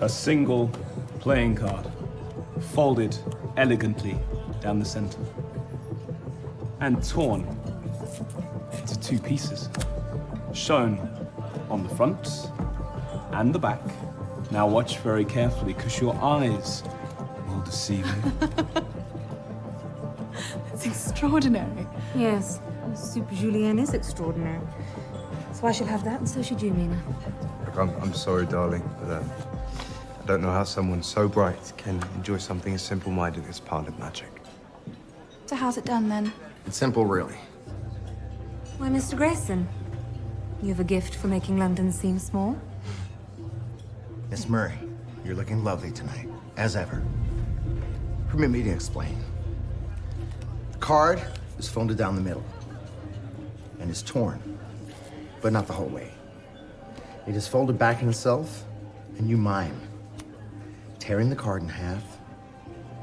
A single playing card, folded elegantly down the center, and torn into two pieces, shown on the front and the back. Now watch very carefully, because your eyes will deceive you. That's extraordinary. Yes, Super Julien is extraordinary. So I should have that, and so should you, Mina. Look, I'm sorry, darling, but I don't know how someone so bright can enjoy something as simple-minded as parlor magic. So how's it done, then? It's simple, really. Why, Mr. Grayson, you have a gift for making London seem small. Miss Murray, you're looking lovely tonight, as ever. Permit me to explain. The card is folded down the middle and is torn, but not the whole way. It is folded back in itself, and you mime, tearing the card in half.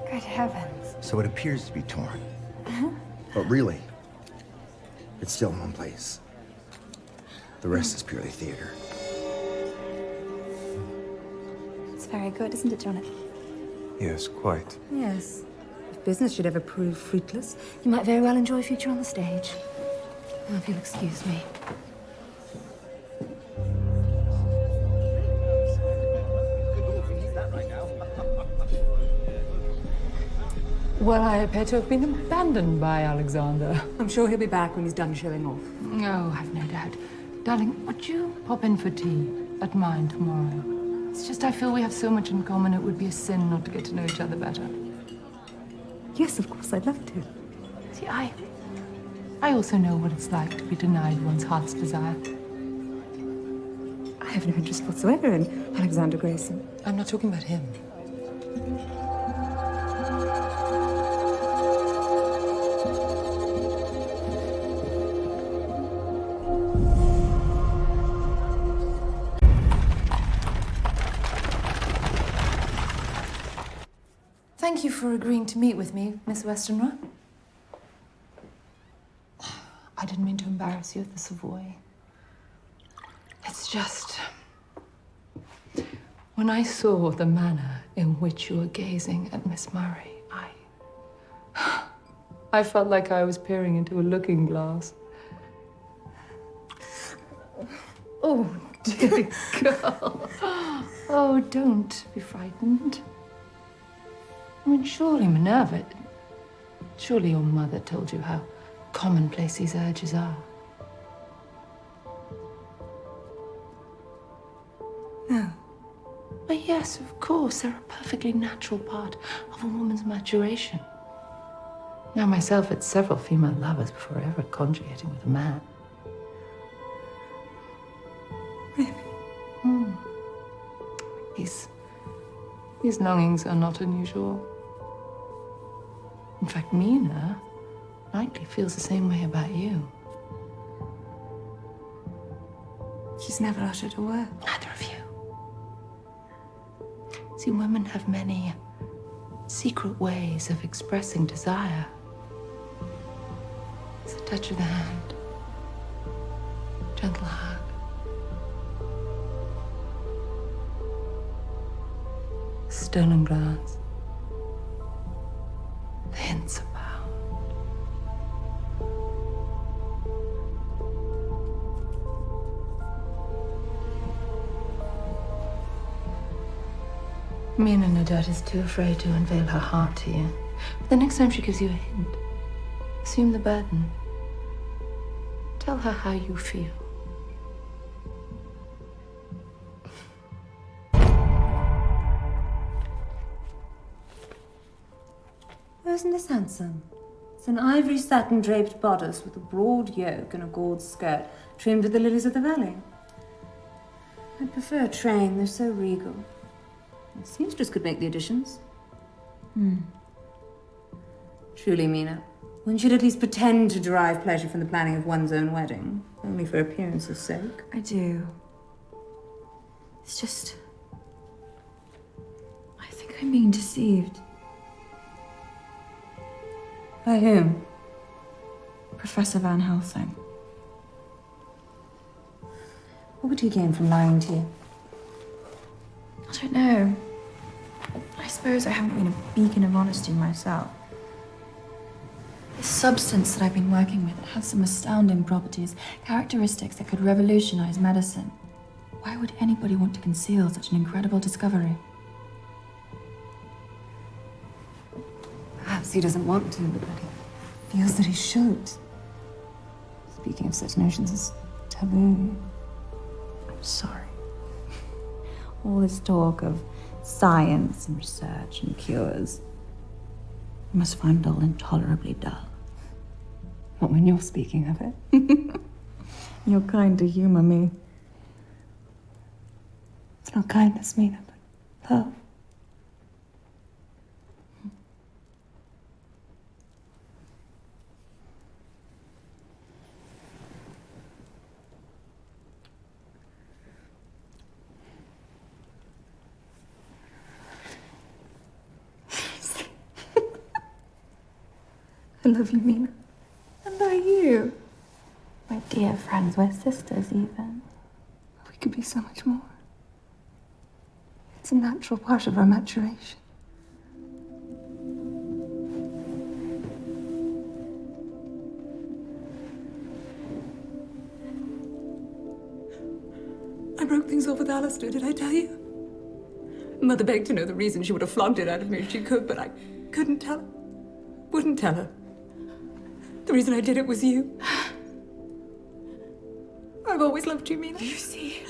Good heavens. So it appears to be torn. But really, it's still in one place. The rest is purely theater. It's very good, isn't it, Jonathan? Yes, quite. Yes. If business should ever prove fruitless, you might very well enjoy a future on the stage. Now, if you'll excuse me. Well, I appear to have been abandoned by Alexander. I'm sure he'll be back when he's done showing off. Oh, I've no doubt. Darling, would you pop in for tea at mine tomorrow? It's just I feel we have so much in common, it would be a sin not to get to know each other better. Yes, of course, I'd love to. See, I also know what it's like to be denied one's heart's desire. I have no interest whatsoever in Alexander Grayson. I'm not talking about him. Thank you for agreeing to meet with me, Miss Westenra. I didn't mean to embarrass you at the Savoy. It's just... when I saw the manner in which you were gazing at Miss Murray, I felt like I was peering into a looking glass. Oh, dear girl. Oh, don't be frightened. I mean, surely, Minerva, surely your mother told you how commonplace these urges are. No. But yes, of course, they're a perfectly natural part of a woman's maturation. Now, myself had several female lovers before ever conjugating with a man. Really? These longings are not unusual. In fact, Mina likely feels the same way about you. She's never uttered a word. Neither of you. See, women have many secret ways of expressing desire. It's a touch of the hand, gentle hug. Stolen glance. The hints abound. Mina, no doubt, is too afraid to unveil her heart to you. But the next time she gives you a hint, assume the burden. Tell her how you feel. Isn't this handsome? It's an ivory satin draped bodice with a broad yoke and a gauze skirt trimmed with the lilies of the valley. I prefer a train, they're so regal. The seamstress could make the additions. Truly, Mina, one should at least pretend to derive pleasure from the planning of one's own wedding, only for appearance's sake. I do. It's just... I think I'm being deceived. By whom? Professor Van Helsing. What would he gain from lying to you? Not don't know. I suppose I haven't been a beacon of honesty myself. The substance that I've been working with has some astounding properties, characteristics that could revolutionize medicine. Why would anybody want to conceal such an incredible discovery? Perhaps he doesn't want to, but he feels that he should. Speaking of such notions as taboo. I'm sorry. All this talk of science and research and cures, you must find it all intolerably dull. Not when you're speaking of it. You're kind to humor me. It's not kindness, Mina, but love. I love you, Mina. And are you? We're dear friends, we're sisters even. We could be so much more. It's a natural part of our maturation. I broke things off with Alistair, did I tell you? Mother begged to know the reason. She would have flogged it out of me if she could, but I couldn't tell her. Wouldn't tell her. The reason I did it was you. I've always loved you, Mina. You see?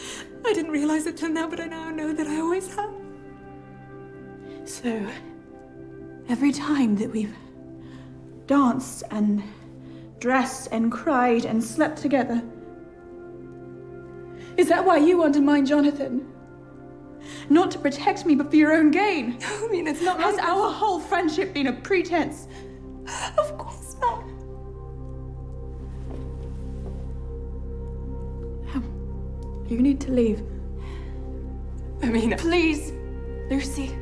I didn't realize it till now, but I now know that I always have. So, every time that we've danced and dressed and cried and slept together, is that why you want to mind Jonathan? Not to protect me, but for your own gain? I mean, it's not Has like our whole friendship been a pretense? Of course not. You need to leave. I mean, Please, Lucy.